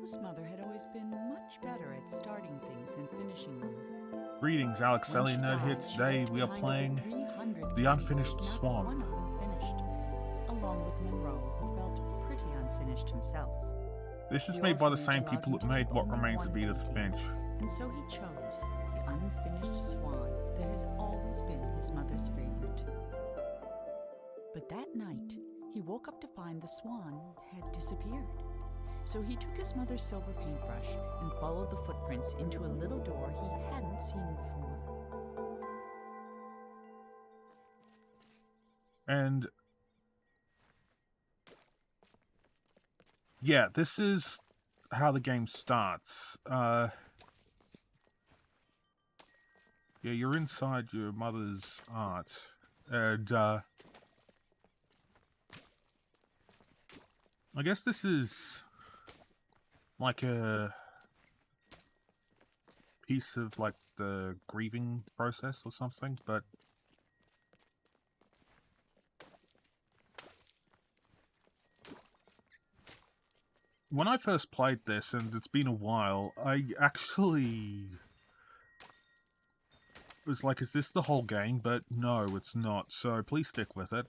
Joe's mother had always been much better at starting things than finishing them. Greetings, Alex When she Ellie Nerd died, here. she Today left we are behind playing over 300 The Unfinished pieces, not one Swan. of them finished, along with Monroe, who felt pretty unfinished himself. This is The made by the orphanage same allowed people him that to made keep What only Remains of one Edith painting, Finch. and so he chose the Unfinished Swan that had always been his mother's favorite. But that night, he woke up to find the swan had disappeared. So he took his mother's silver paintbrush and followed the footprints into a little door he hadn't seen before. And yeah, this is how the game starts. Yeah, you're inside your mother's art, and I guess this is like a piece of like the grieving process or something, but when I first played this, and it's been a while, I actually was like, is this the whole game? But no, it's not, so please stick with it.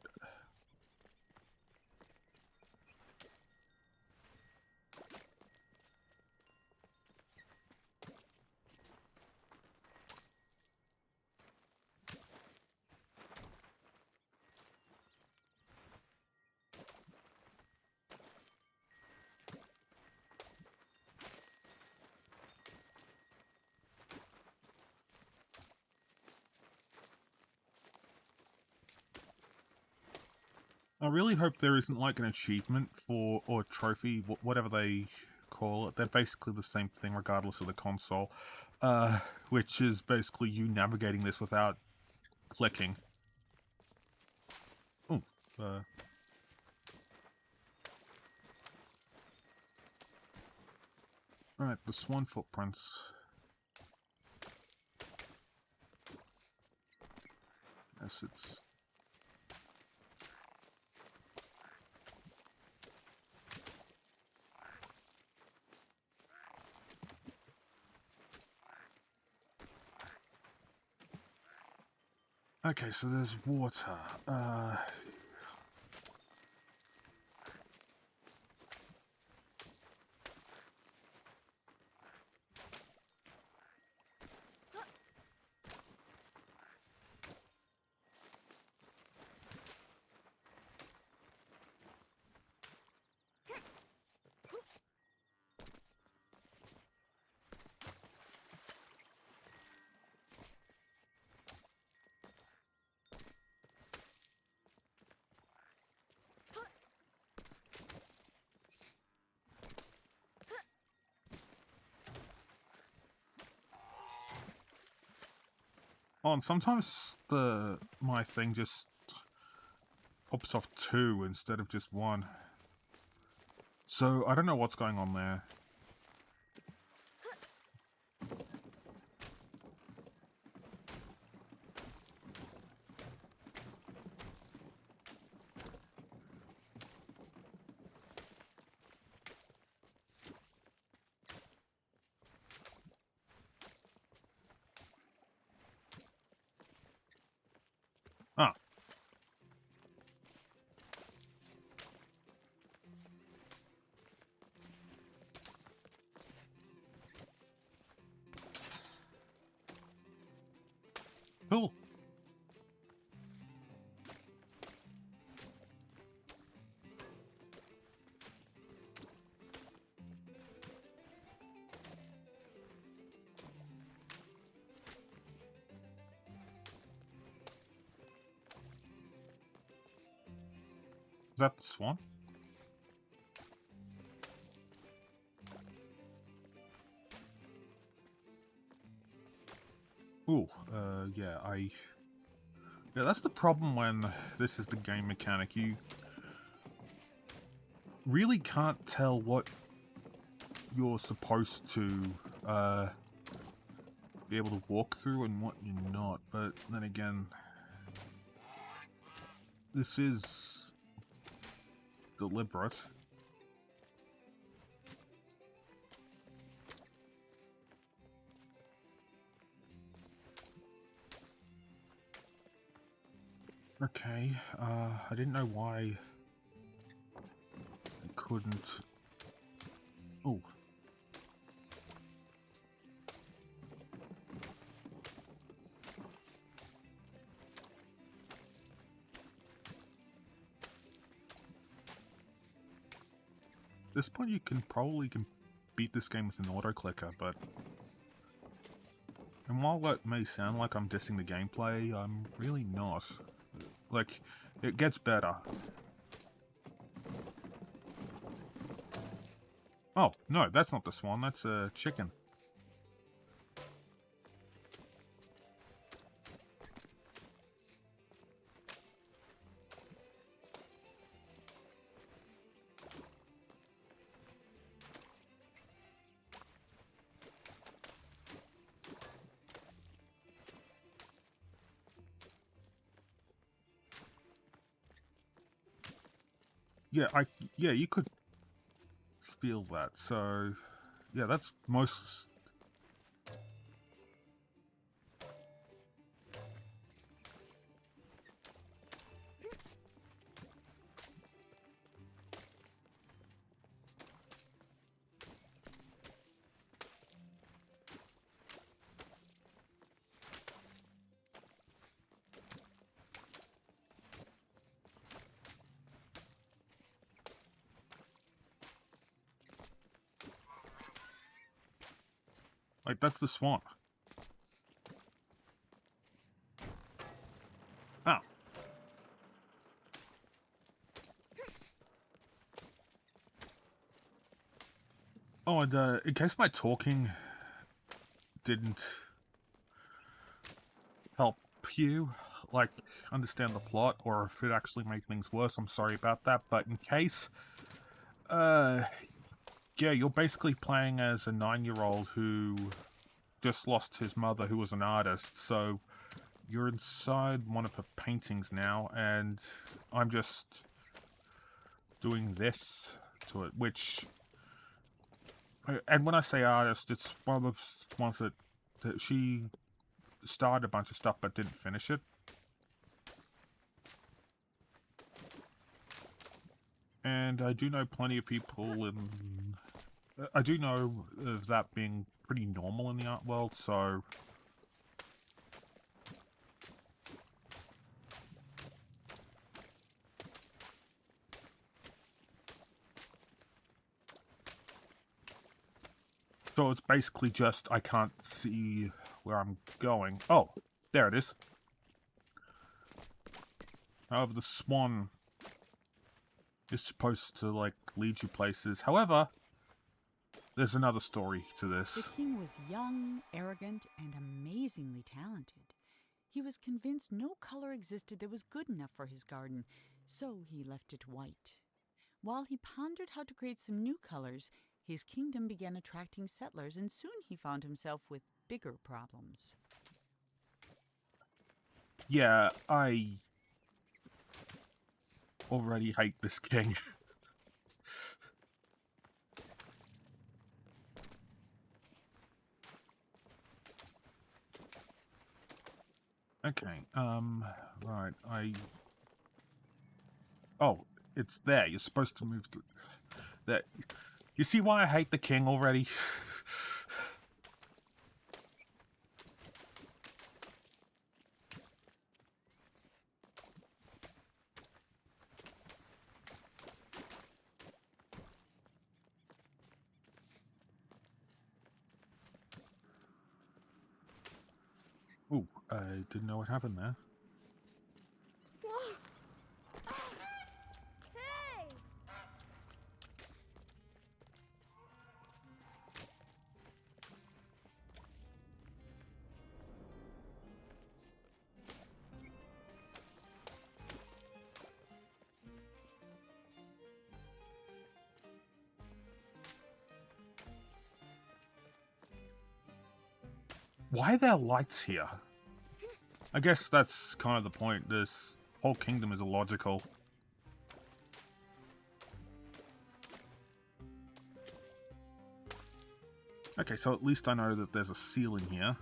I really hope there isn't like an achievement for, or trophy, whatever they call it. They're basically the same thing regardless of the console, which is basically you navigating this without clicking. Oh, Right, the swan footprints. Yes, it's... Okay, so there's water. Oh, and sometimes my thing just pops off 2 instead of just 1. So, I don't know what's going on there. Ah. Cool. Is that the swan? Ooh, yeah, yeah, that's the problem when this is the game mechanic. You really can't tell what you're supposed to, be able to walk through and what you're not, but then again, this is deliberate. Okay, I didn't know why I couldn't... Oh. At this point you can probably beat this game with an auto-clicker, but... And while that may sound like I'm dissing the gameplay, I'm really not. Like, it gets better. Oh, no, that's not the swan, that's a chicken. Yeah, you could feel that, so... Yeah, that's most... Like, that's the swan. Oh. Oh, and in case my talking didn't help you, like, understand the plot, or if it actually made things worse, I'm sorry about that, but in case, yeah, you're basically playing as a 9-year-old who just lost his mother, who was an artist, so you're inside one of her paintings now, and I'm just doing this to it, which... And when I say artist, it's one of the ones that she started a bunch of stuff but didn't finish it. And I do know plenty of people in... I do know of that being pretty normal in the art world, so... So it's basically just, I can't see where I'm going. Oh, there it is. However, the swan is supposed to, like, lead you places. However, there's another story to this. The king was young, arrogant, and amazingly talented. He was convinced no color existed that was good enough for his garden, so he left it white. While he pondered how to create some new colors, his kingdom began attracting settlers, and soon he found himself with bigger problems. Yeah, I already hate this king. Okay, right, Oh, it's there. You're supposed to move to... That. You see why I hate the king already? Ooh, I didn't know what happened there. Hey! Why are there lights here? I guess that's kind of the point. This whole kingdom is illogical. Okay, so at least I know that there's a ceiling here.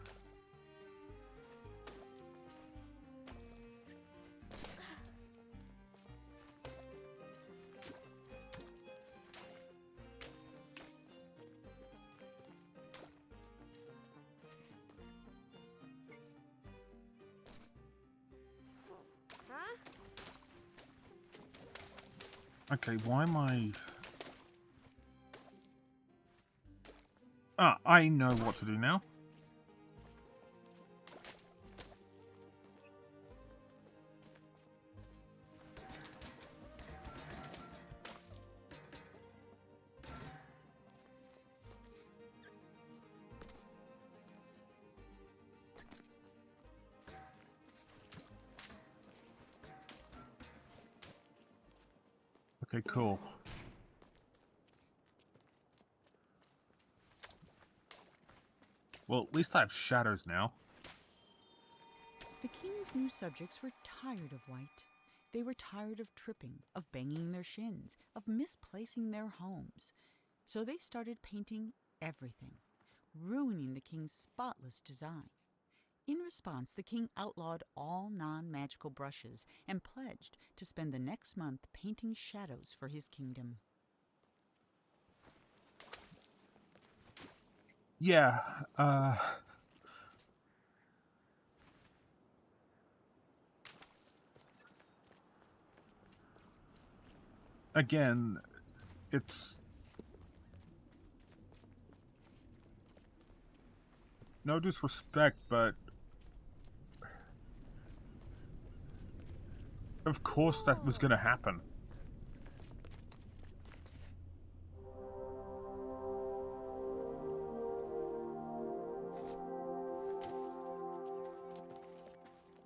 Okay, why am I... Ah, I know what to do now. Okay, cool. Well, at least I have shadows now. The king's new subjects were tired of white. They were tired of tripping, of banging their shins, of misplacing their homes. So they started painting everything, ruining the king's spotless design. In response, the king outlawed all non-magical brushes and pledged to spend the next month painting shadows for his kingdom. Yeah, again, it's... No disrespect, but... Of course that was gonna happen.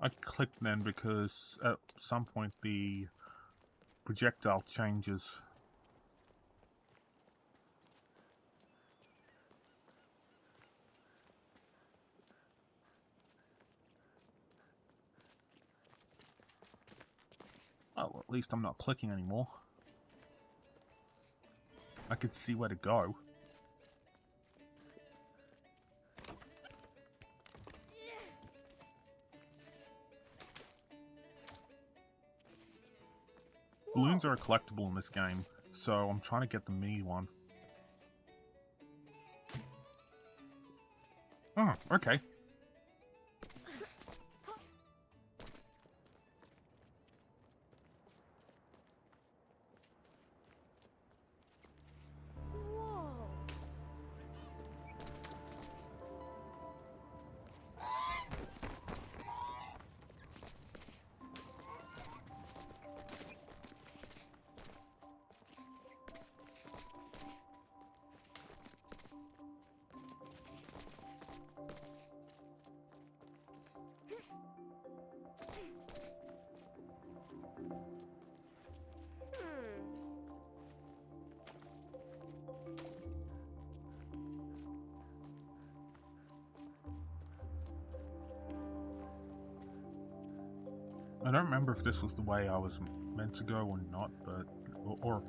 I clicked then because at some point the projectile changes. Oh, well, at least I'm not clicking anymore. I could see where to go. Balloons are a collectible in this game, so I'm trying to get the mini one. Oh, okay. I don't remember if this was the way I was meant to go or not, but... Or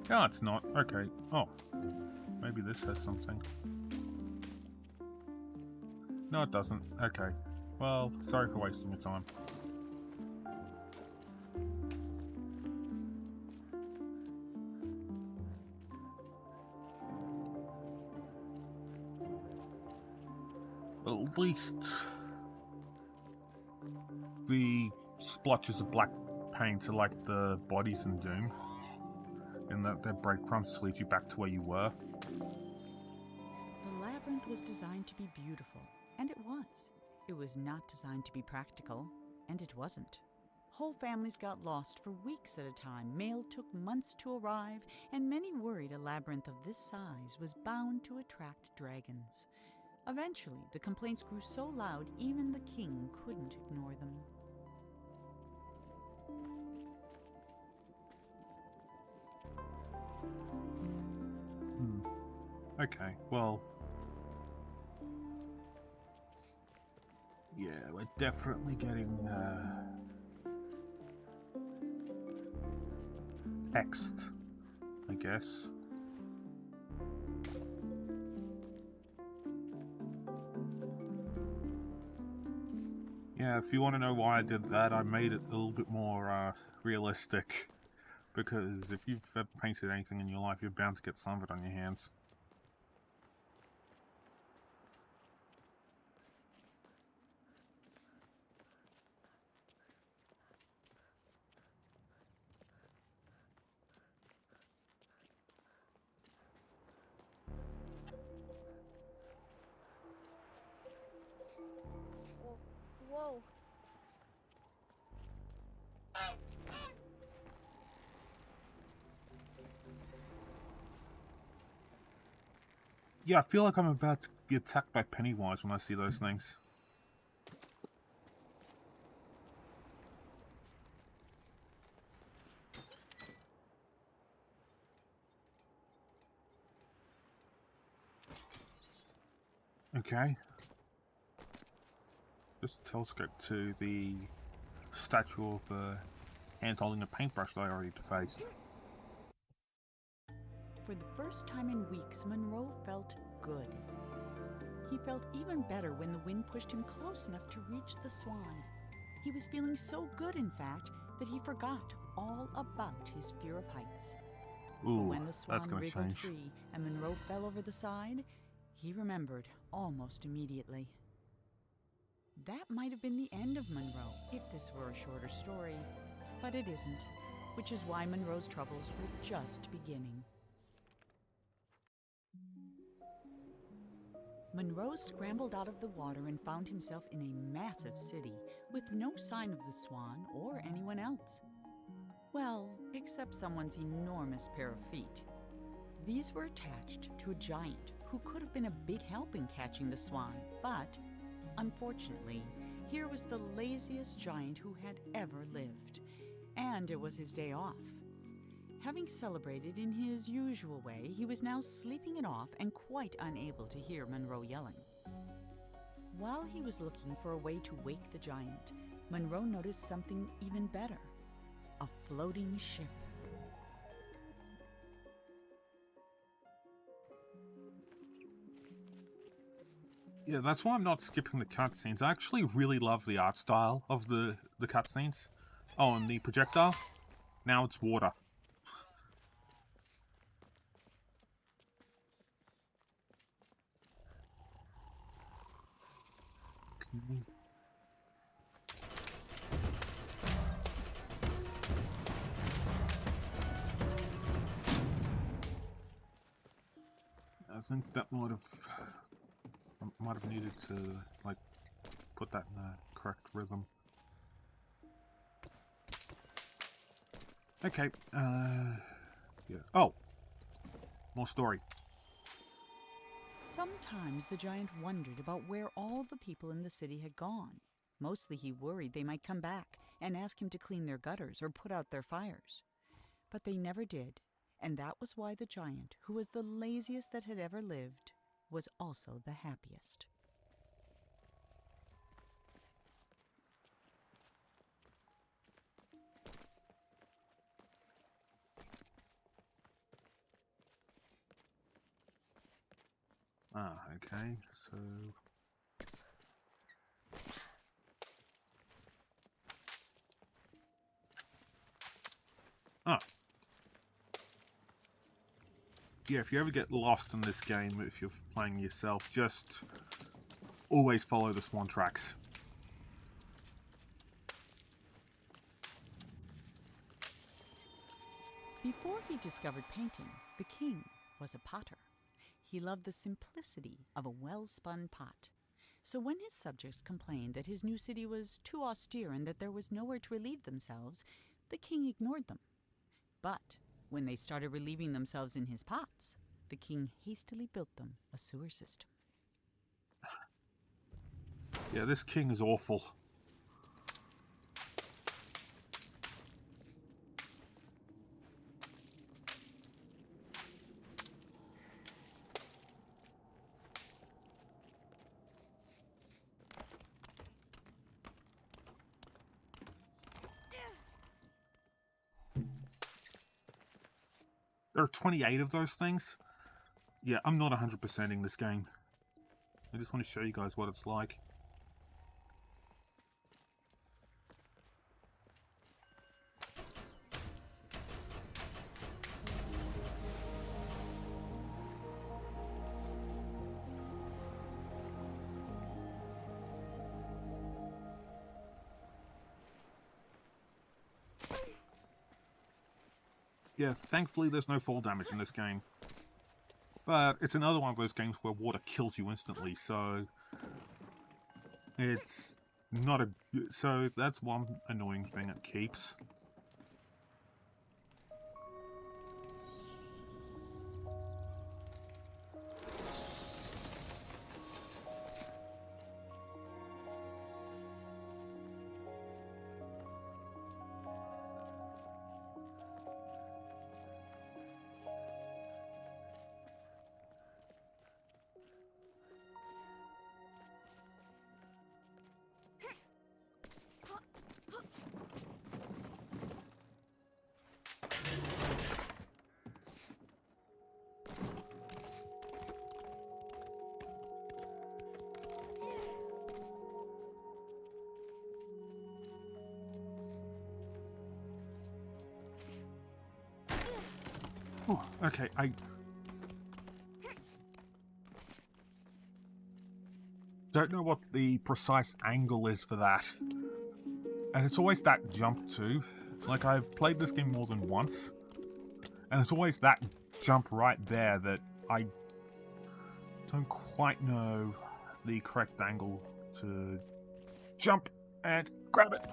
no, it's not. Okay. Oh. Maybe this has something. No, it doesn't. Okay. Well, sorry for wasting your time. At least... the splotches of black paint are like the bodies in Doom, in that they're breadcrumbs to lead you back to where you were. The labyrinth was designed to be beautiful, and it was. It was not designed to be practical, and it wasn't. Whole families got lost for weeks at a time, mail took months to arrive, and many worried a labyrinth of this size was bound to attract dragons. Eventually, the complaints grew so loud even the king couldn't ignore them. Okay, well... yeah, we're definitely getting, text, I guess. Yeah, if you want to know why I did that, I made it a little bit more, realistic. Because if you've ever painted anything in your life, you're bound to get some of it on your hands. Yeah, I feel like I'm about to get attacked by Pennywise when I see those things. Okay. Just telescope to the statue of hand holding a paintbrush that I already defaced. For the first time in weeks, Monroe felt good. He felt even better when the wind pushed him close enough to reach the swan. He was feeling so good, in fact, that he forgot all about his fear of heights. Ooh, But when the swan that's gonna wriggled change. free and Monroe fell over the side, he remembered almost immediately. That might have been the end of Monroe if this were a shorter story, but it isn't, which is why Monroe's troubles were just beginning. Monroe scrambled out of the water and found himself in a massive city with no sign of the swan or anyone else. Well, except someone's enormous pair of feet. These were attached to a giant who could have been a big help in catching the swan, but unfortunately, here was the laziest giant who had ever lived, and it was his day off. Having celebrated in his usual way, he was now sleeping it off and quite unable to hear Monroe yelling. While he was looking for a way to wake the giant, Monroe noticed something even better: a floating ship. Yeah, that's why I'm not skipping the cutscenes. I actually really love the art style of the cutscenes. Oh, and the projectile. Now it's water. I think that might have needed to like put that in the correct rhythm. Okay. Yeah. Oh, more story. Sometimes the giant wondered about where all the people in the city had gone. Mostly he worried they might come back and ask him to clean their gutters or put out their fires. But they never did, and that was why the giant, who was the laziest that had ever lived, was also the happiest. Ah, okay. So ah. Yeah, if you ever get lost in this game, if you're playing yourself, just always follow the swan tracks. Before he discovered painting, the king was a potter. He loved the simplicity of a well-spun pot. So when his subjects complained that his new city was too austere and that there was nowhere to relieve themselves, the king ignored them. But when they started relieving themselves in his pots, the king hastily built them a sewer system. Yeah, this king is awful. There are 28 of those things. Yeah, I'm not 100%ing this game. I just want to show you guys what it's like. Yeah, thankfully there's no fall damage in this game. But it's another one of those games where water kills you instantly, so it's not a... So that's one annoying thing it keeps. Oh, okay, I don't know what the precise angle is for that. And it's always that jump too. Like, I've played this game more than once, and it's always that jump right there that I don't quite know the correct angle to jump and grab it.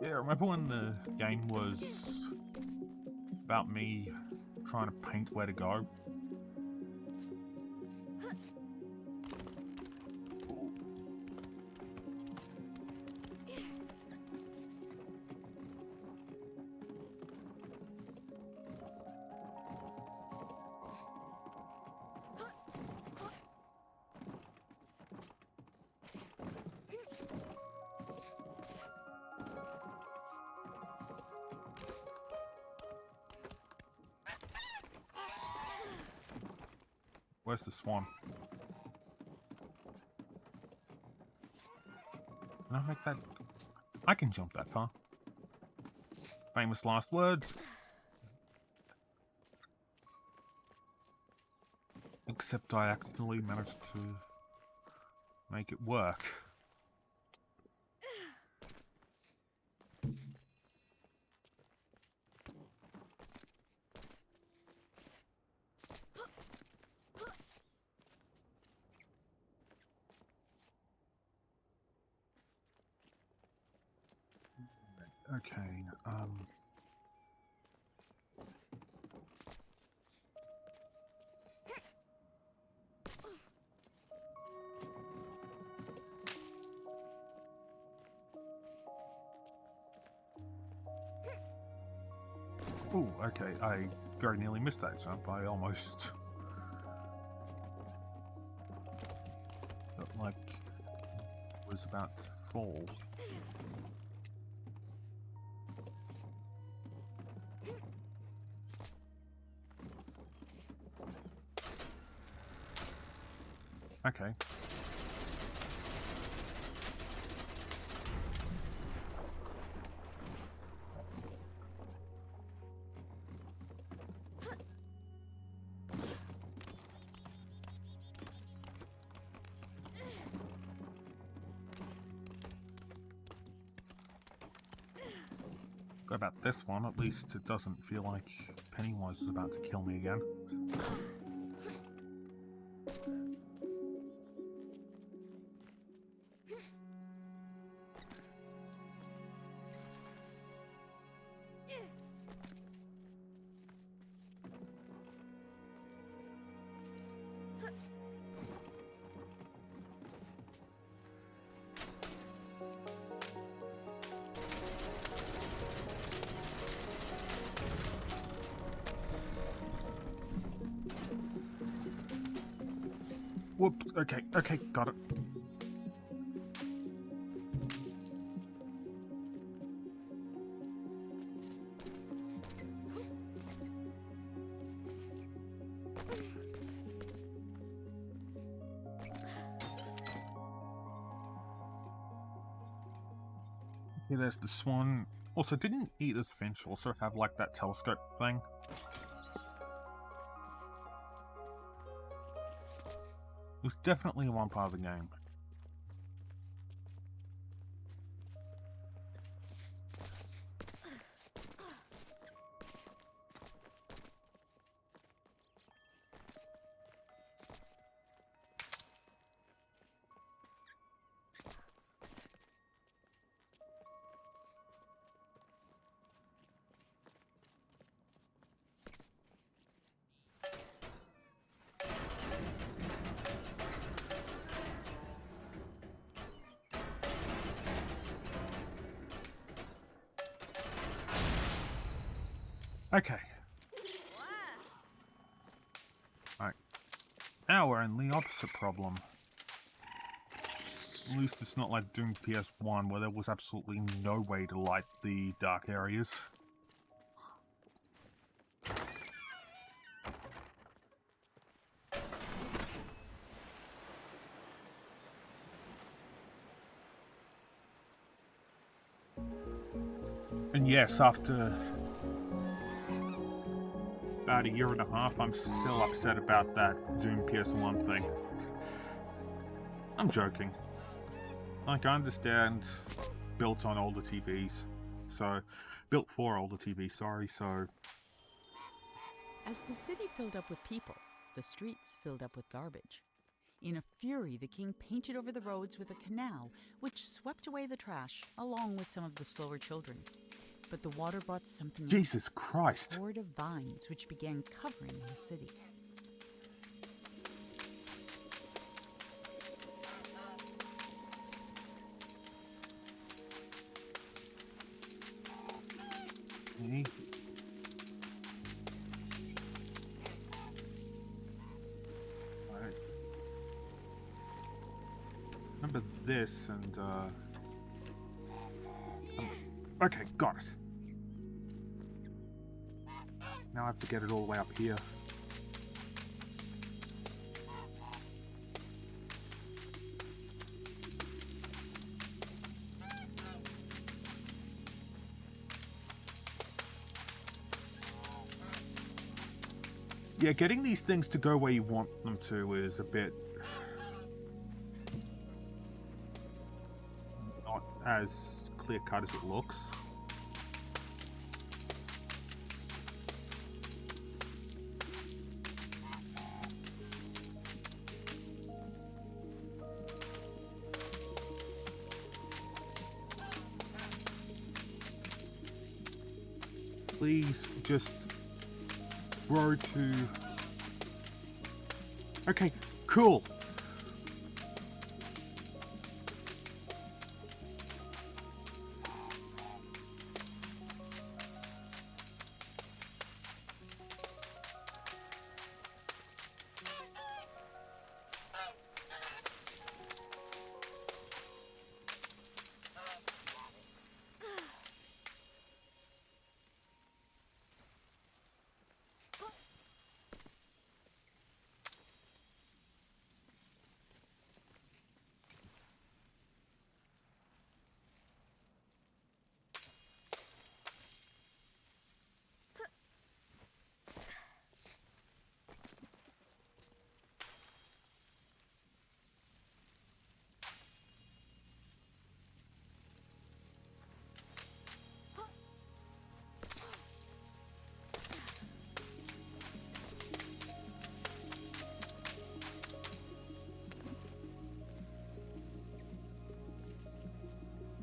Yeah, remember when the game was about me trying to paint where to go? Where's the swan? Can I make that? I can jump that far. Famous last words. Except I accidentally managed to make it work. Okay, ooh, okay, I very nearly missed that jump. I almost felt like it was about to fall. Okay. Go about this one, at least it doesn't feel like Pennywise is about to kill me again. Whoops, okay, got it. Okay, there's the swan. Also, didn't Edith's Finch also have like that telescope thing? It was definitely in one part of the game. Okay. Alright. Now we're in the opposite problem. At least it's not like Doom PS1 where there was absolutely no way to light the dark areas. And yes, after about a year and a half, I'm still upset about that Doom PS1 thing. I'm joking. Like, I understand built on older TVs. So, built for older TVs, sorry, so... As the city filled up with people, the streets filled up with garbage. In a fury, the king painted over the roads with a canal, which swept away the trash, along with some of the slower children. But the water brought something else. Jesus Christ. A horde of vines, which began covering the city. Okay. Right. Remember this and, okay, got it. Now I have to get it all the way up here. Yeah, getting these things to go where you want them to is a bit... not as clear-cut as it looks. Please just grow to... Okay, cool.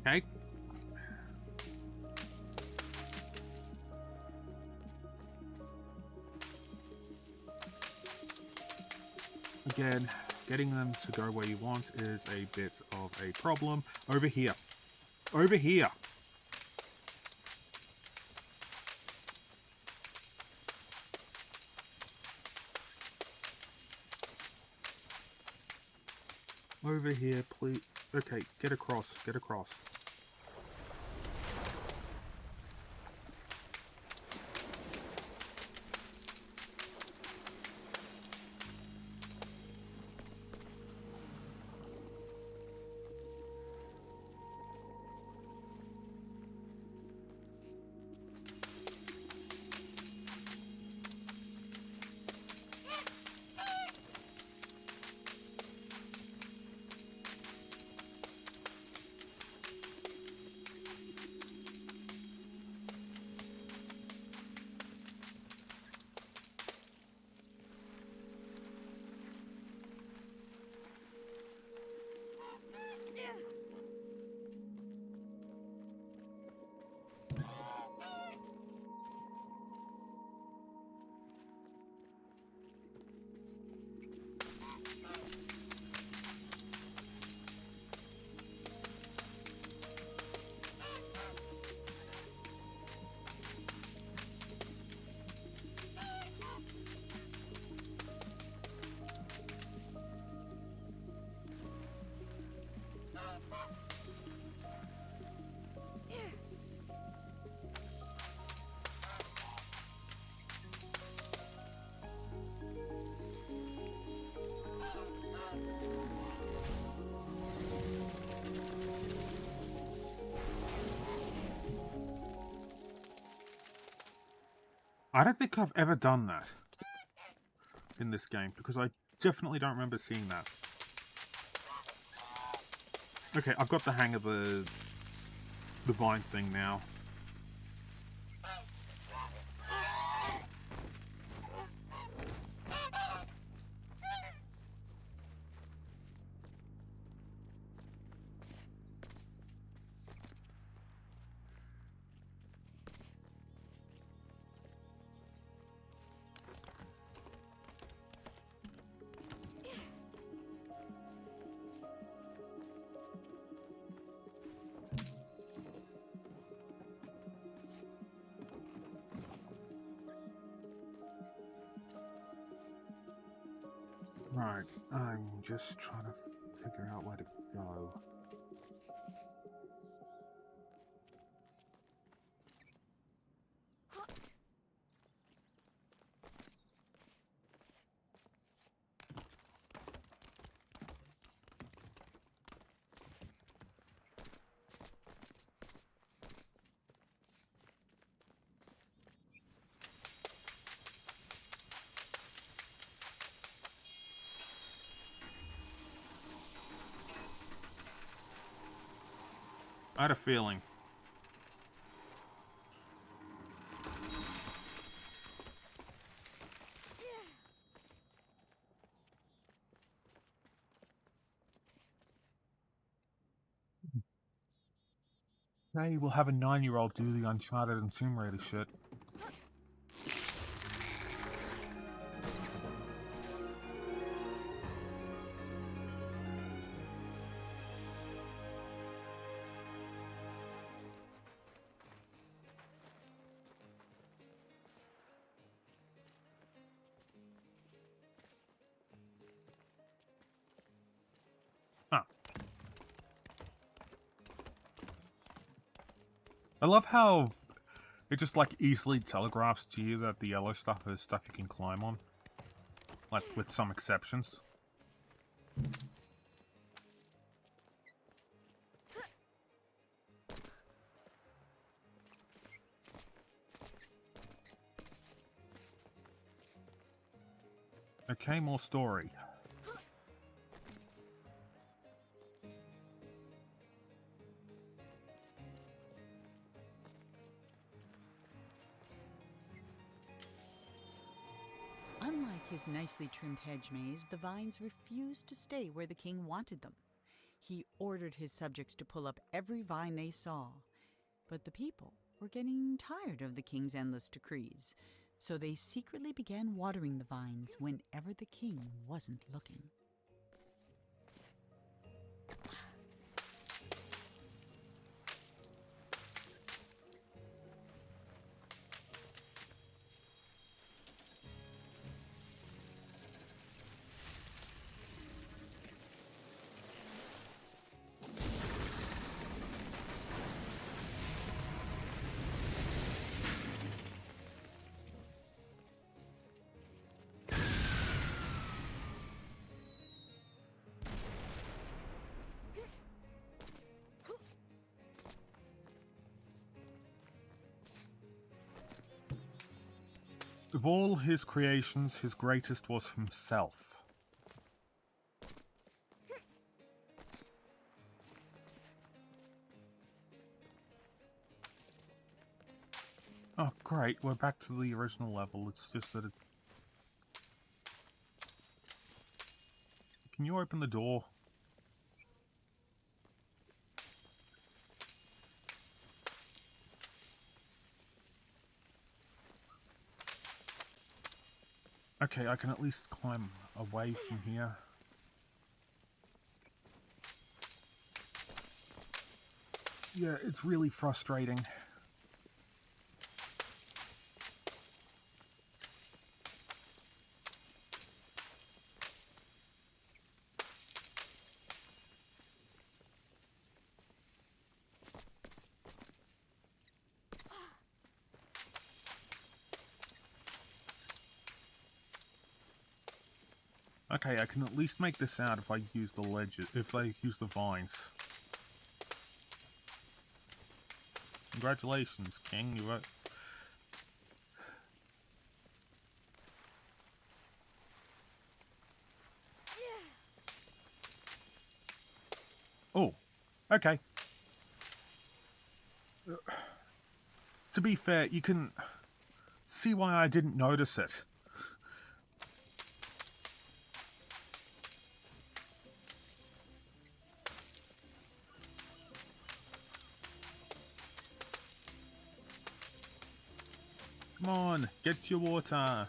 Okay. Again, getting them to go where you want is a bit of a problem. Over here. Over here. Over here, please. Okay, get across. Get across. I don't think I've ever done that in this game, because I definitely don't remember seeing that. Okay, I've got the hang of the vine thing now. Right, I'm just trying to figure out where to go. I had a feeling. Today we'll have a 9-year-old do the Uncharted and Tomb Raider shit. Huh. I love how it just like easily telegraphs to you that the yellow stuff is stuff you can climb on. Like, with some exceptions. Okay, more story. Unlike his nicely trimmed hedge maze, the vines refused to stay where the king wanted them. He ordered his subjects to pull up every vine they saw. But the people were getting tired of the king's endless decrees, so they secretly began watering the vines whenever the king wasn't looking. Of all his creations, his greatest was himself. Oh, great. We're back to the original level. It's just that it... Can you open the door? Okay, I can at least climb away from here. Yeah, it's really frustrating. Okay, I can at least make this out if I use the ledges, if I use the vines. Congratulations, King. You Oh, okay. To be fair, you can see why I didn't notice it. Come on, get your water.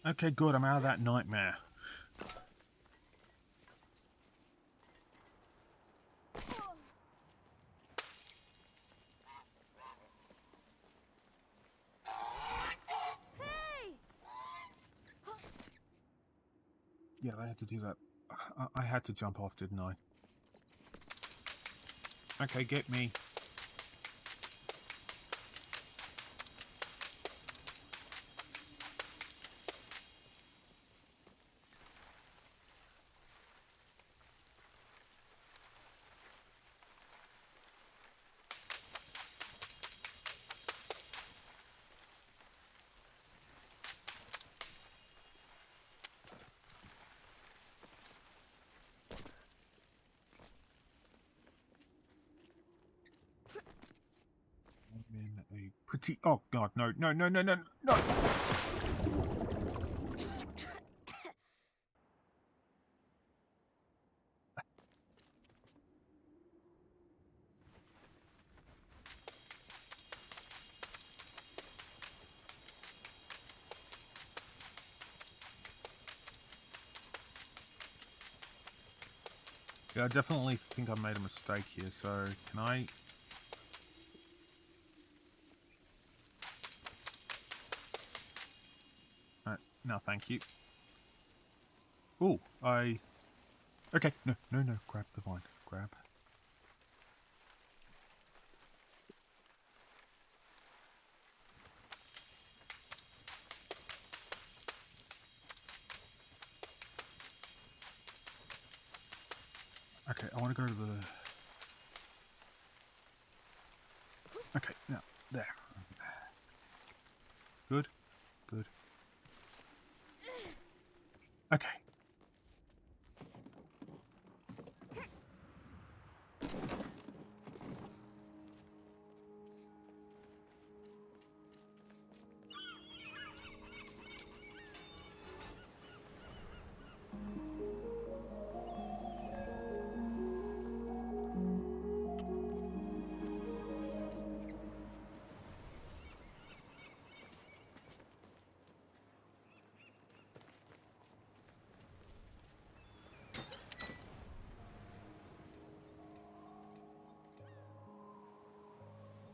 Okay, good, I'm out of that nightmare. Yeah, I had to do that. I had to jump off, didn't I? Okay, get me. I'm in a pretty... Oh, God, no, no, no, no, no, no! Yeah, I definitely think I made a mistake here, so can I... No, thank you. Oh, Okay, no, no, no, grab the vine. Grab. Okay, I want to go to the... Okay, now, there. Good, good. Okay.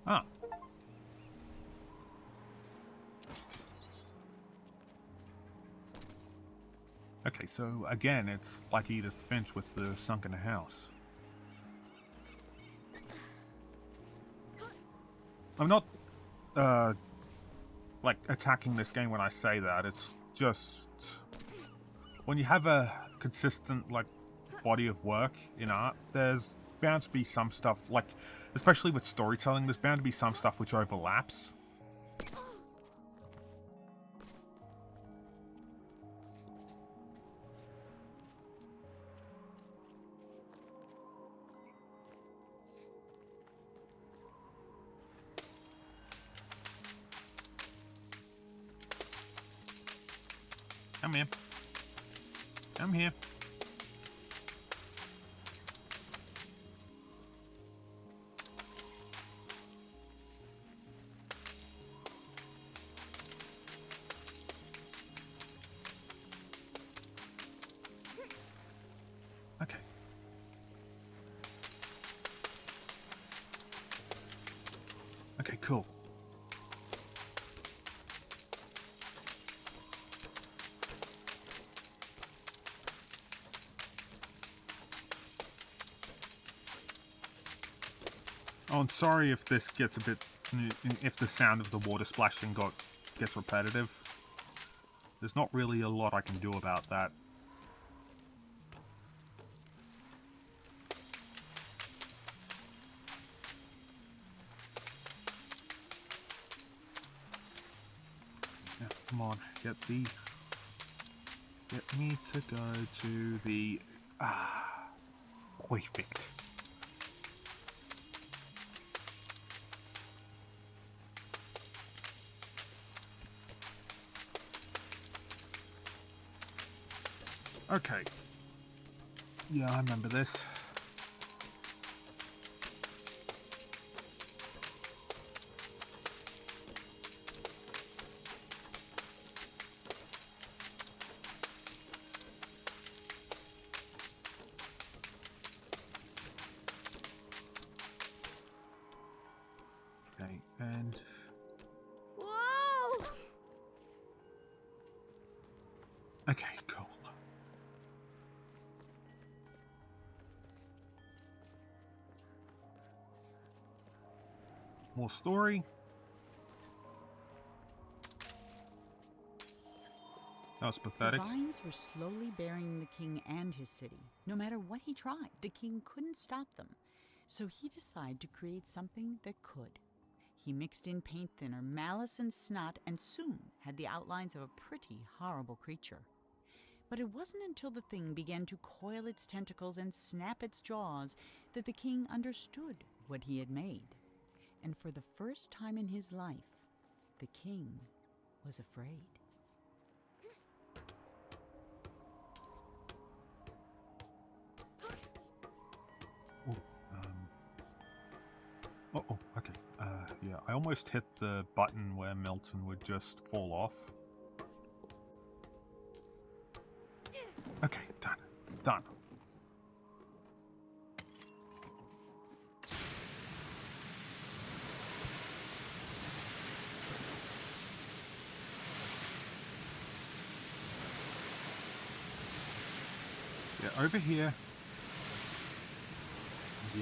Ah. Okay, so again, it's like Edith Finch with the sunken house. I'm not, like, attacking this game when I say that. It's just... when you have a consistent, like, body of work in art, there's bound to be some stuff, like, especially with storytelling, there's bound to be some stuff which overlaps. Come here. Come here. Okay. Okay, cool. Oh, I'm sorry if this gets a bit... if the sound of the water splashing gets repetitive. There's not really a lot I can do about that. Yeah, come on, get me to go to the... perfect. Okay. Yeah, I remember this. Okay, and... Whoa! Okay, cool. More story. That was The pathetic. vines were slowly burying the king and his city. No matter what he tried, the king couldn't stop them. So he decided to create something that could. He mixed in paint thinner, malice, and snot, and soon had the outlines of a pretty horrible creature. But it wasn't until the thing began to coil its tentacles and snap its jaws that the king understood what he had made. And for the first time in his life, the king was afraid. Oh, okay. Yeah, I almost hit the button where Milton would just fall off. Okay, done. Done. Yeah, over here.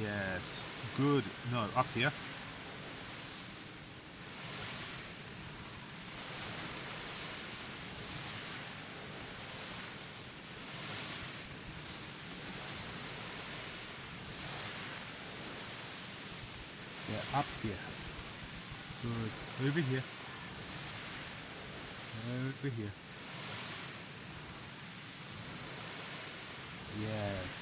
Yes. Good. No, up here. Yeah, up here. Good. Over here. Over here. Yes.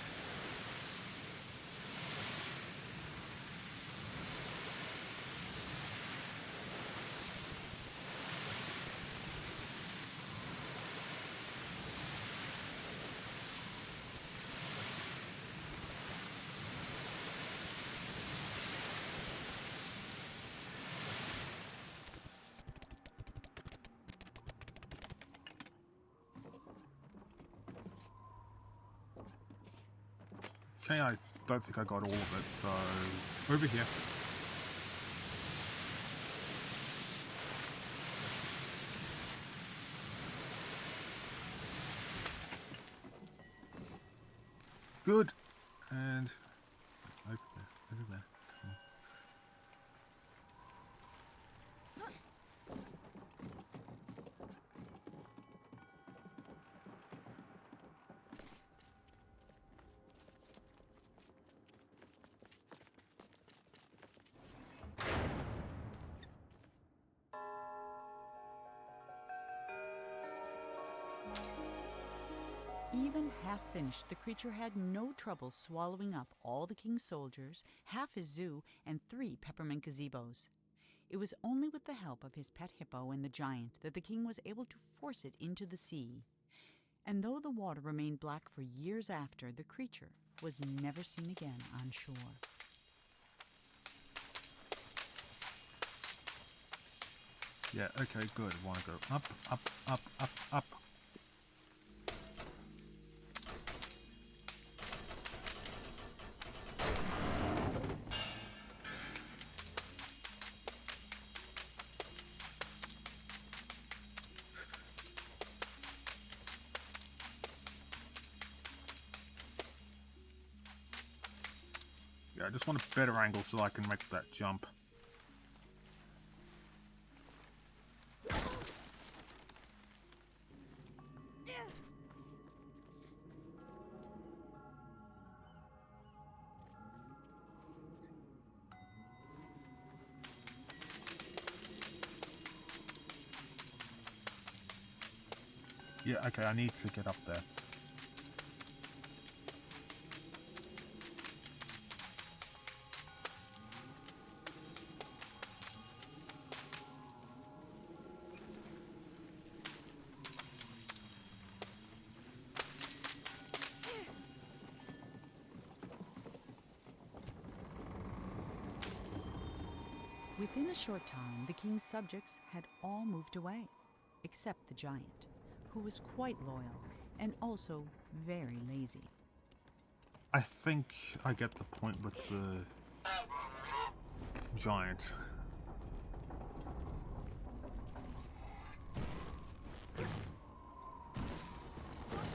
Okay, I don't think I got all of it, so over here. Good. And over there, over there. Even half finished, the creature had no trouble swallowing up all the king's soldiers, half his zoo, and 3 peppermint gazebos. It was only with the help of his pet hippo and the giant that the king was able to force it into the sea. And though the water remained black for years after, the creature was never seen again on shore. Yeah, okay, good. Want to go up, up, up, up, up. Okay, I just want a better angle so I can make that jump. Yeah, okay, I need to get up there. Within a short time, the king's subjects had all moved away, except the giant, who was quite loyal and also very lazy. I think I get the point with the giant.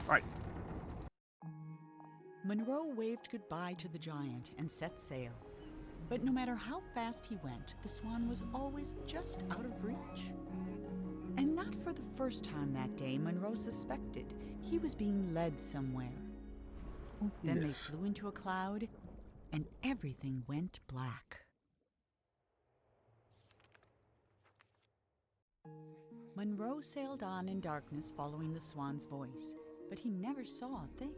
Right. Monroe waved goodbye to the giant and set sail. But no matter how fast he went, the swan was always just out of reach. And not for the first time that day, Monroe suspected he was being led somewhere. Then they flew into a cloud, and everything went black. Monroe sailed on in darkness following the swan's voice, but he never saw a thing.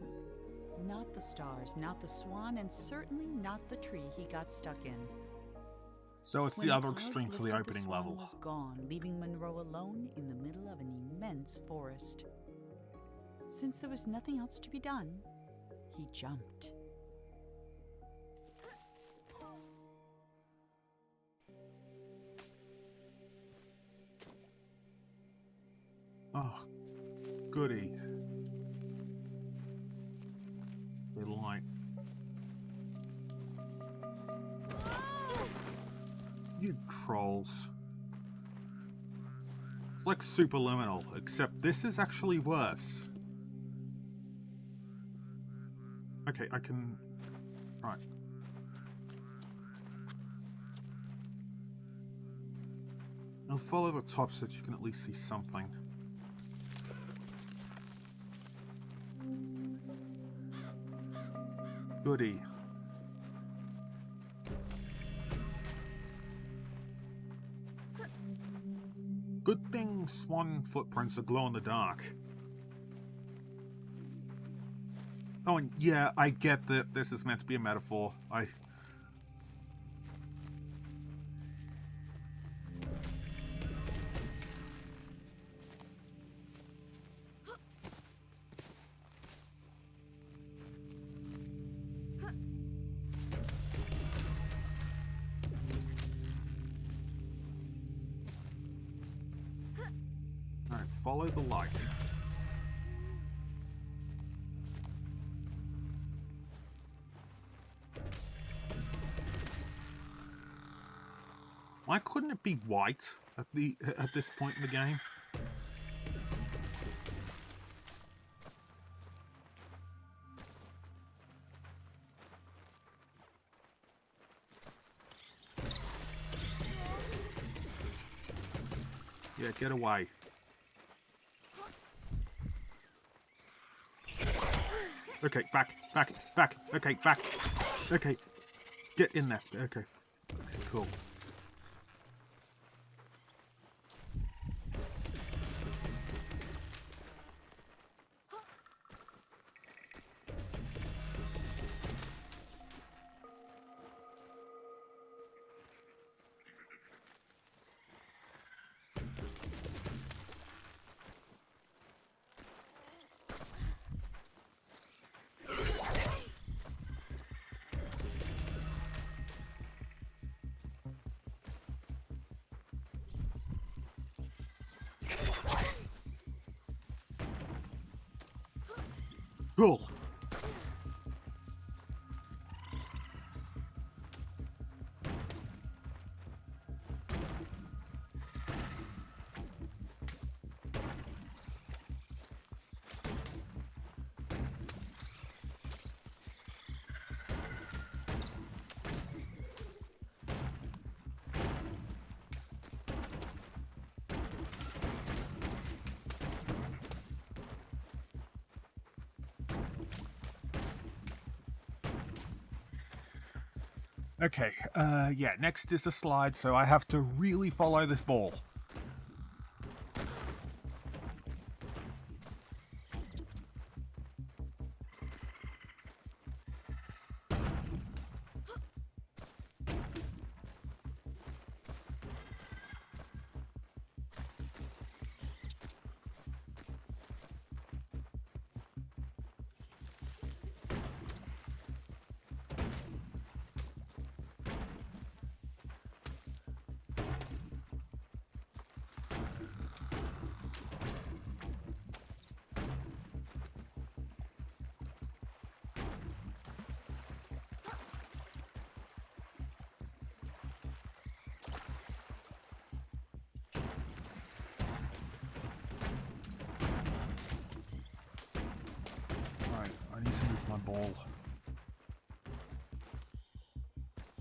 Not the stars, not the swan, and certainly not the tree he got stuck in. So it's When the other clouds extreme for the lifted, opening swan level. was gone, leaving Monroe alone in the middle of an immense forest. Since there was nothing else to be done, he jumped. Oh, goody. Bit of light. You trolls. It's like superliminal, except this is actually worse. Okay, I can... Right. I'll follow the top so that you can at least see something. Goody. Good thing swan footprints are glow in the dark. Oh, and yeah, I get that this is meant to be a metaphor. Alright, follow the light. Why couldn't it be white at this point in the game? Yeah, get away. Okay, back. Okay, back. Okay, get in there. Okay, cool. Cool. Okay, yeah, next is the slide, so I have to really follow this ball. Right, I need to move my ball.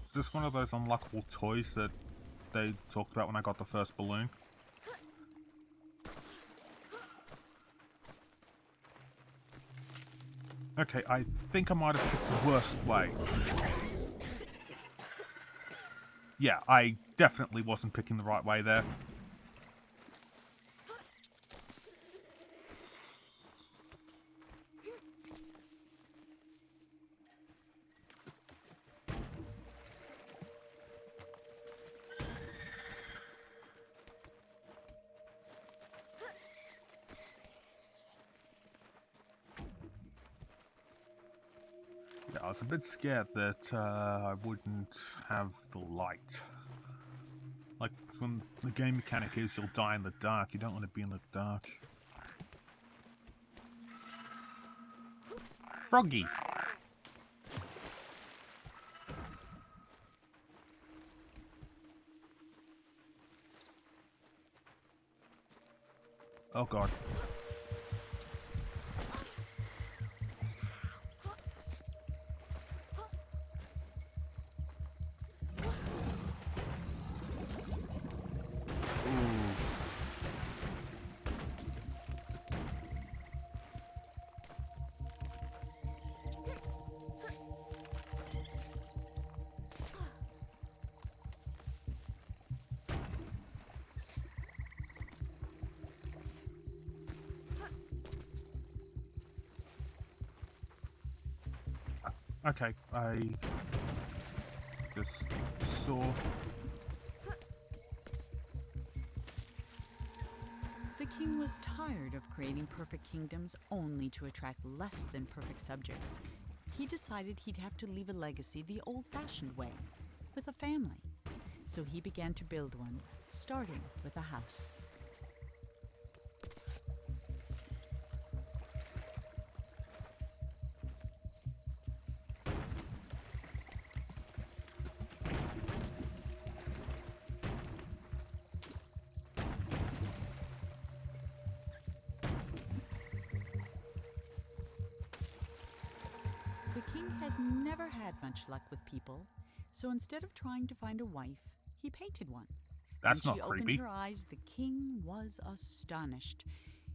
Is this one of those unlockable toys that they talked about when I got the first balloon? Okay, I think I might have picked the worst way. Yeah, I definitely wasn't picking the right way there. Yeah, I was a bit scared that I wouldn't have the light. Like, when the game mechanic is you'll die in the dark, you don't want to be in the dark. Froggy! Oh god. Okay, I just saw. The king was tired of creating perfect kingdoms only to attract less than perfect subjects. He decided he'd have to leave a legacy the old-fashioned way, with a family. So he began to build one, starting with a house. The king had never had much luck with people, so instead of trying to find a wife, he painted one. That's When not she opened creepy. her eyes, the king was astonished.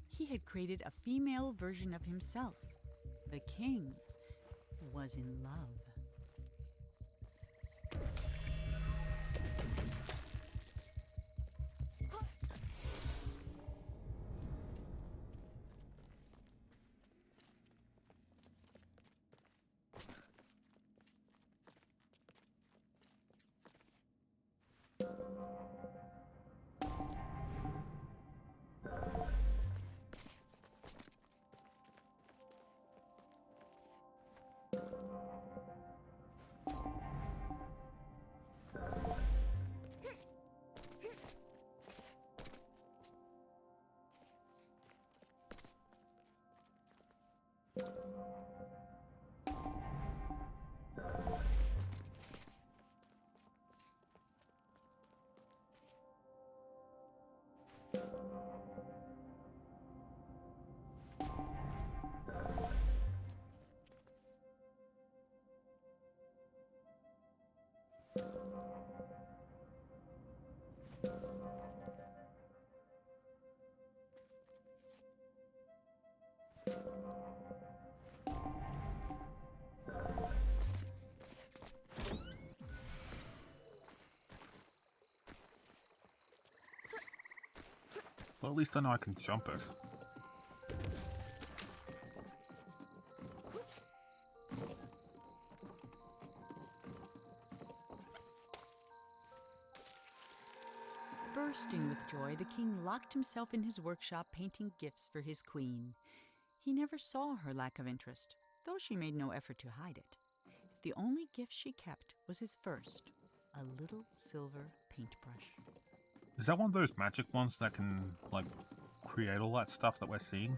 He had created a female version of himself. The king was in love. Well, at least I know I can jump it. Bursting with joy, the king locked himself in his workshop painting gifts for his queen. He never saw her lack of interest, though she made no effort to hide it. The only gift she kept was his first, a little silver paintbrush. Is that one of those magic ones that can, like, create all that stuff that we're seeing?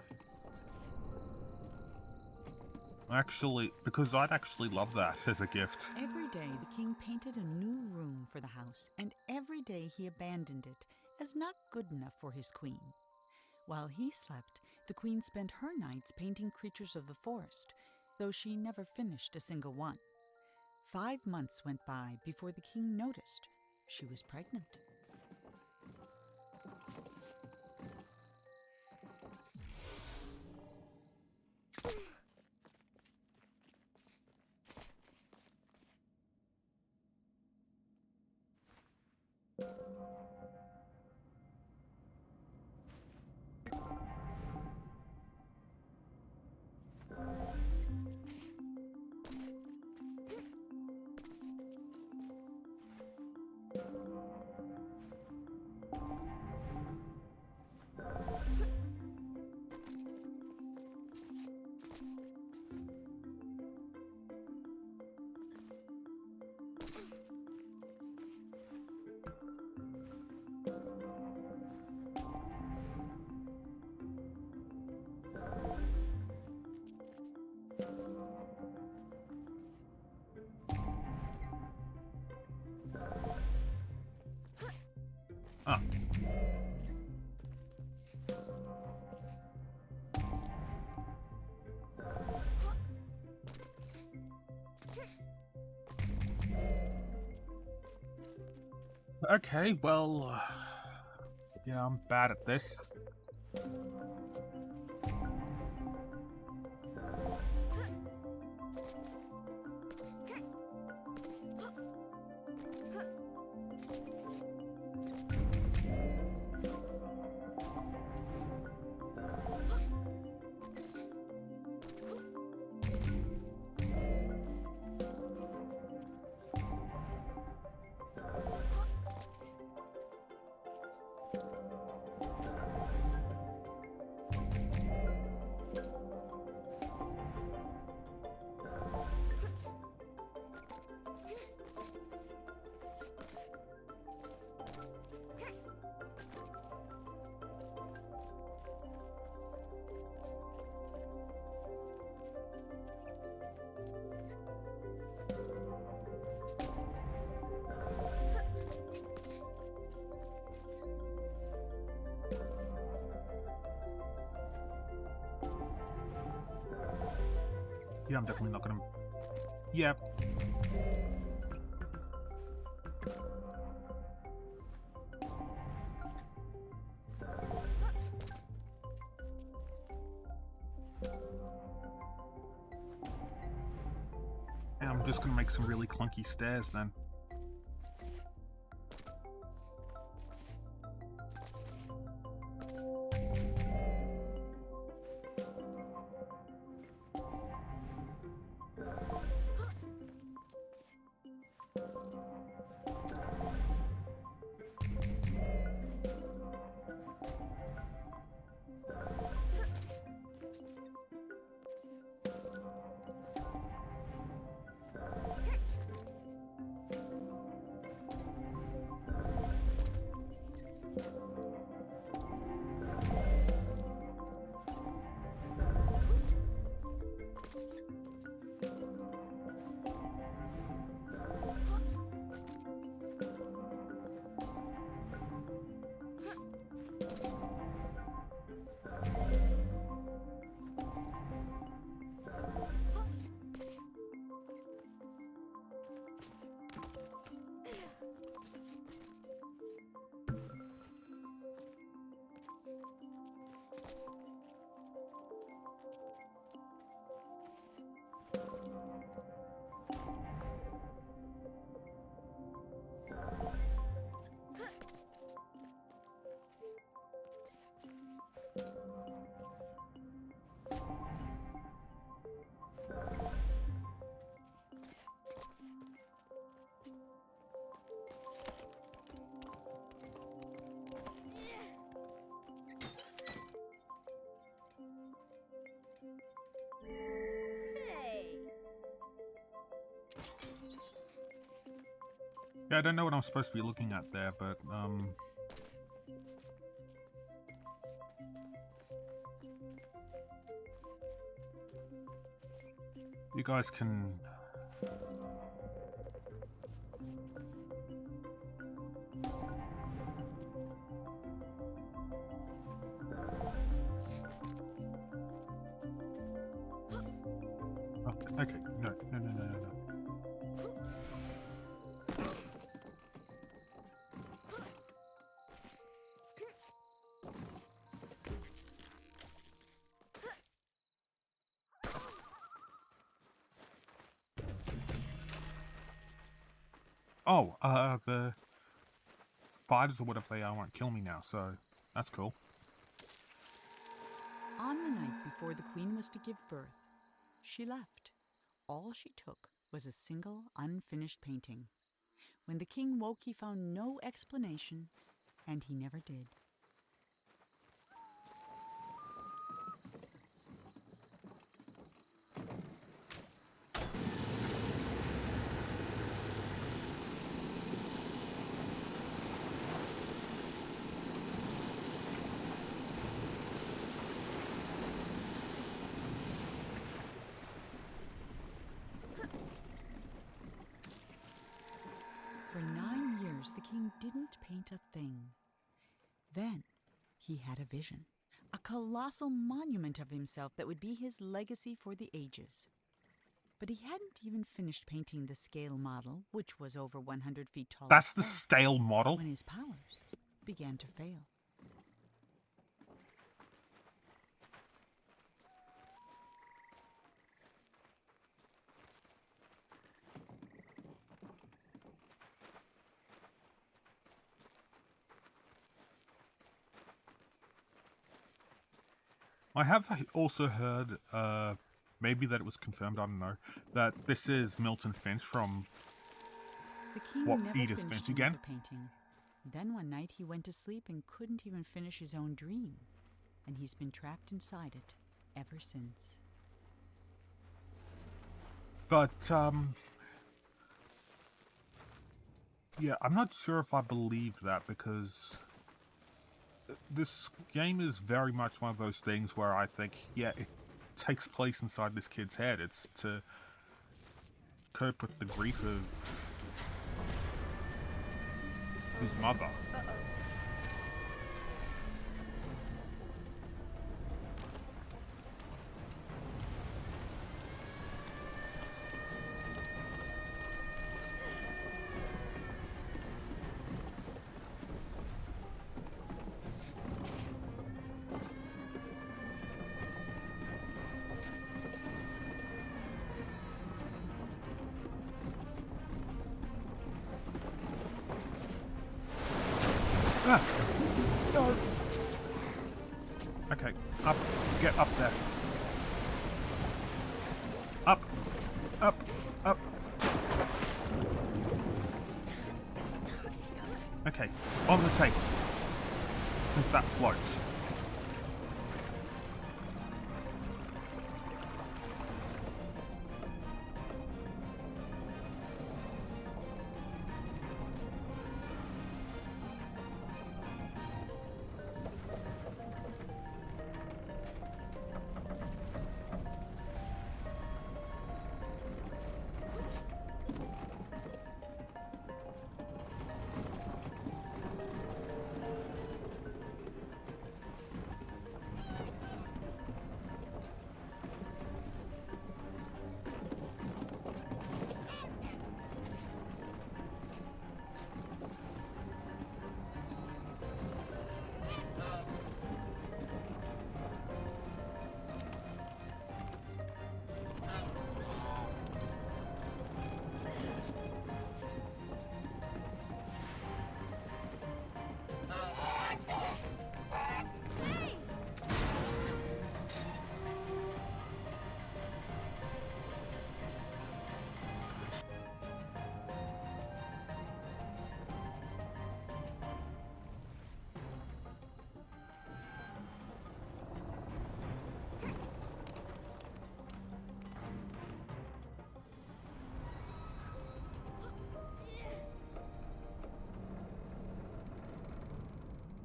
Actually, because I'd actually love that as a gift. Every day the king painted a new room for the house, and every day he abandoned it as not good enough for his queen. While he slept, the queen spent her nights painting creatures of the forest, though she never finished a single one. 5 months went by before the king noticed she was pregnant. Ah. Okay, well... yeah, I'm bad at this. Yeah, I'm definitely not gonna... Yep. And I'm just gonna make some really clunky stairs then. Yeah, I don't know what I'm supposed to be looking at there, but, you guys can... Oh, okay, no, no, no, no, no, no. Oh, the spiders or whatever they are won't kill me now, so that's cool. On the night before the queen was to give birth, she left. All she took was a single unfinished painting. When the king woke, he found no explanation, and he never did. For 9 years, the king didn't paint a thing. Then he had a vision, a colossal monument of himself that would be his legacy for the ages. But he hadn't even finished painting the scale model, which was over 100 feet tall. That's the itself, stale model? when his powers began to fail. I have also heard, maybe that it was confirmed, I don't know, that this is Milton Finch from The king What, never Edith finished Finch again? another painting. Then one night he went to sleep and couldn't even finish his own dream, and he's been trapped inside it ever since. But, yeah, I'm not sure if I believe that, because this game is very much one of those things where I think, yeah, it takes place inside this kid's head. It's to cope with the grief of his mother. Ah! No! Okay, up. Get up there. Up! Up! Up! Okay, on the table. Since that floats.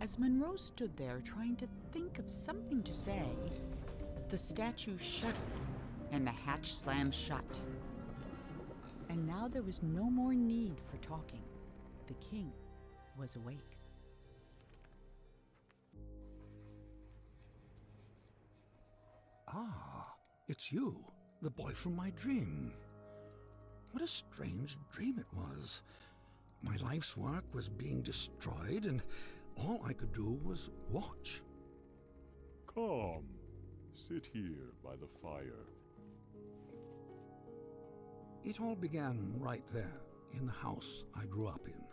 As Monroe stood there trying to think of something to say, the statue shuddered and the hatch slammed shut. And now there was no more need for talking. The king was awake. Ah, it's you, the boy from my dream. What a strange dream it was. My life's work was being destroyed, and all I could do was watch. Come, sit here by the fire. It all began right there, in the house I grew up in.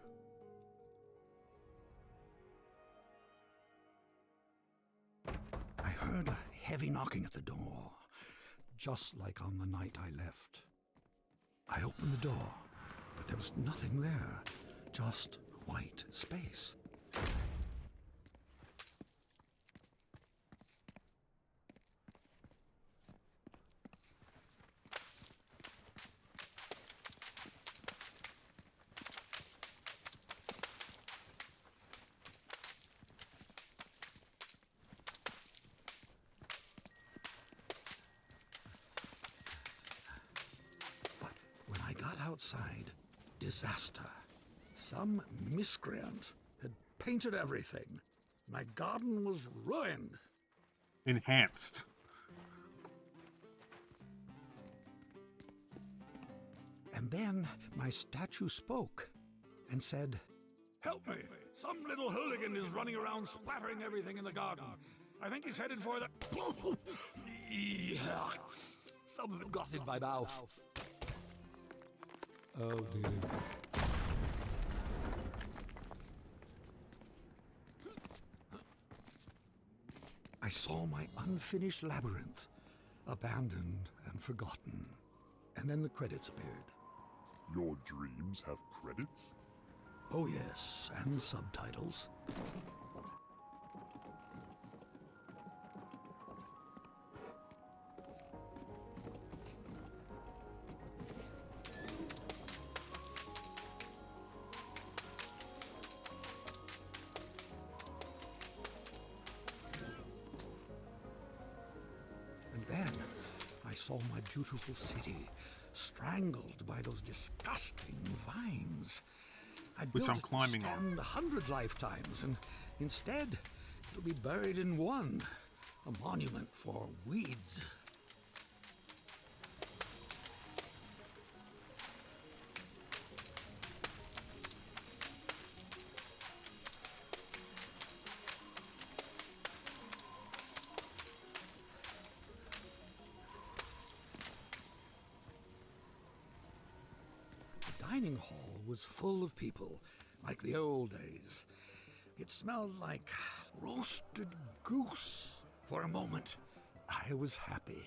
I heard a heavy knocking at the door, just like on the night I left. I opened the door, but there was nothing there, just white space. But when I got outside, disaster. Some miscreant had painted everything. My garden was ruined. Enhanced. And then my statue spoke and said, "Help me! Some little hooligan is running around splattering everything in the garden. I think he's headed for the... Something got in my mouth. Oh dear. I saw my unfinished labyrinth, abandoned and forgotten. And then the credits appeared. Your dreams have credits? Oh yes, and subtitles. And then I saw my beautiful city strangled by those disgusting vines. I Which built I'm it to climbing on. stand 100 lifetimes, and instead it'll be buried in one, a monument for weeds. The dining hall was full of people, like the old days. It smelled like roasted goose. For a moment, I was happy.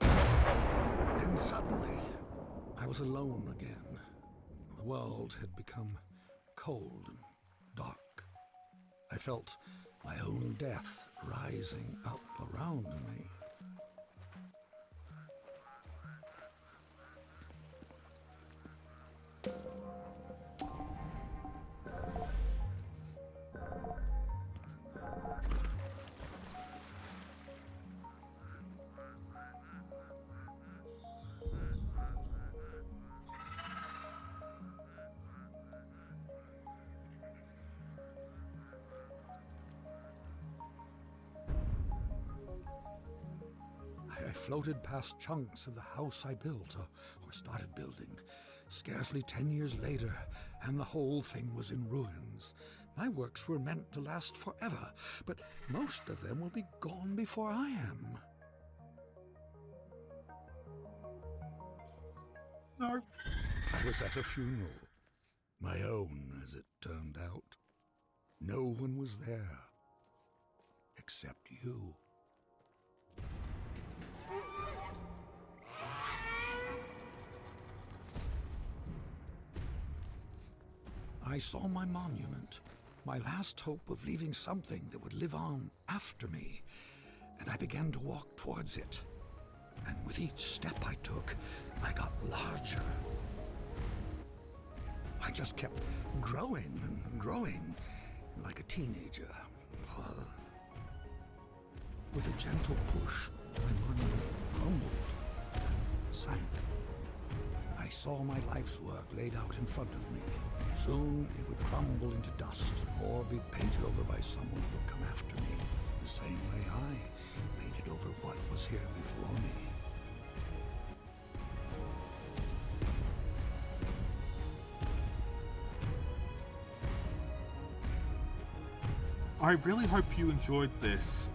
Then suddenly, I was alone again. The world had become cold and dark. I felt my own death rising up around me. I floated past chunks of the house I built, or started building. Scarcely 10 years later, and the whole thing was in ruins. My works were meant to last forever, but most of them will be gone before I am. No. I was at a funeral. My own, as it turned out. No one was there. Except you. I saw my monument, my last hope of leaving something that would live on after me, and I began to walk towards it. And with each step I took, I got larger. I just kept growing and growing, like a teenager. With a gentle push, my monument crumbled and sank. I saw my life's work laid out in front of me. Soon it would crumble into dust or be painted over by someone who would come after me, the same way I painted over what was here before me. I really hope you enjoyed this.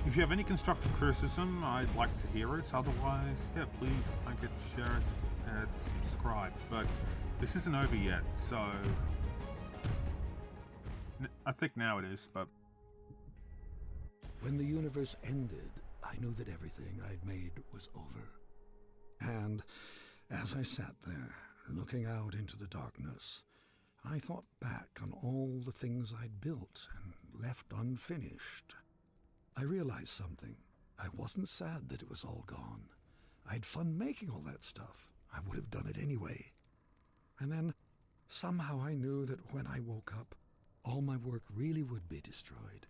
If you have any constructive criticism, I'd like to hear it. Otherwise, yeah, please like it, share it, and subscribe. But this isn't over yet, so I think now it is, but When the universe ended, I knew that everything I'd made was over. And as I sat there, looking out into the darkness, I thought back on all the things I'd built and left unfinished. I realized something. I wasn't sad that it was all gone. I had fun making all that stuff. I would have done it anyway. And then, somehow I knew that when I woke up, all my work really would be destroyed.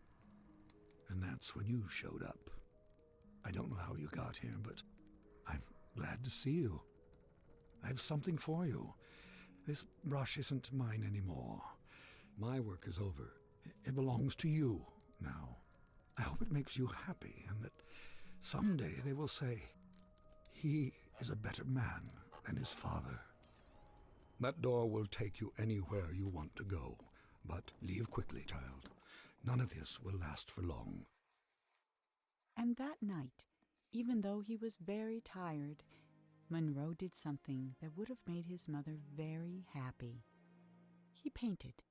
And that's when you showed up. I don't know how you got here, but I'm glad to see you. I have something for you. This brush isn't mine anymore. My work is over. It belongs to you now. I hope it makes you happy and that someday they will say, he is a better man than his father. That door will take you anywhere you want to go, but leave quickly, child. None of this will last for long. And that night, even though he was very tired, Monroe did something that would have made his mother very happy. He painted.